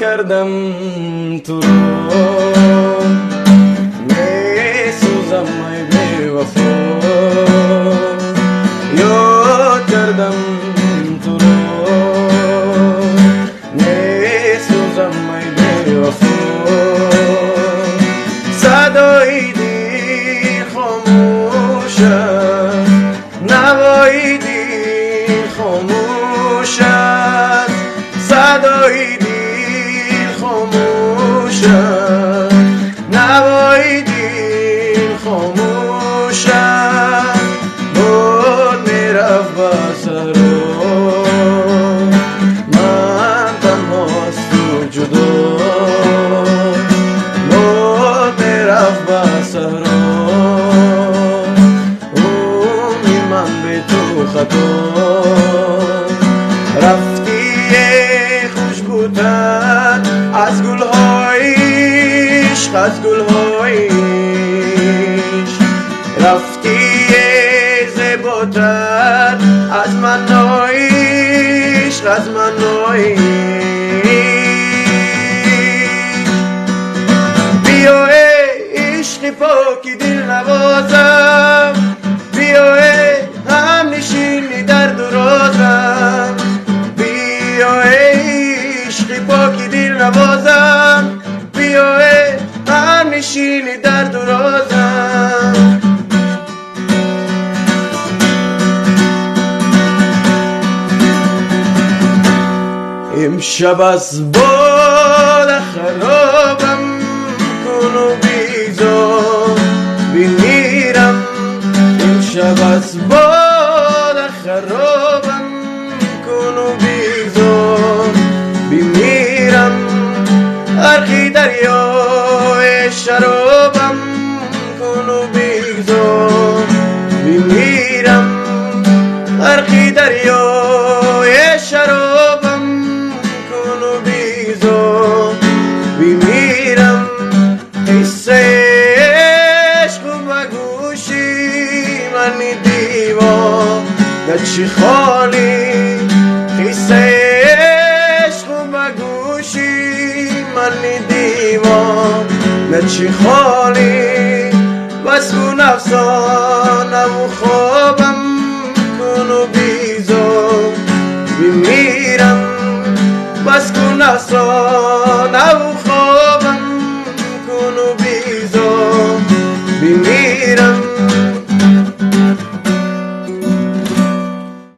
کردم تو رو میسوزم ای بی وفا یاد کردم تو رو میسوزم ای بی وفا صدای دیر خاموش است نوای دیر خاموش است صدای دیر خاموش است نوای دیر خاموش است بود میرفت بسرا من تنهاست و جدا بود میرفت بسرا اونی من به تو خطا رفتی خوشبوتر از گلهای عشق از گلهای عشق رفتی زیباتر از منای عشق از منای بیا ای عشق پاکی دل نوازم بیا ای هم نشینی در درازم بیا ای عشق پاکی دل نوازم بیا ای هم نشینی در درازم امشب از باد خرابم کن و بیزار بمیرم امشب از باد خرابم کن و بیزار بمیرم غرقی دریای شرابم کن و بیزار بمیرم غرقی دریای شرابم کن و بیزار بمیرم قصه عشق و گوشی من دیوار گچی خالی قصه عشق و گوشی من دیوار گچی خالی بس کن افسانم و خوابم کن و بیزار بمیرم بس کن افسانم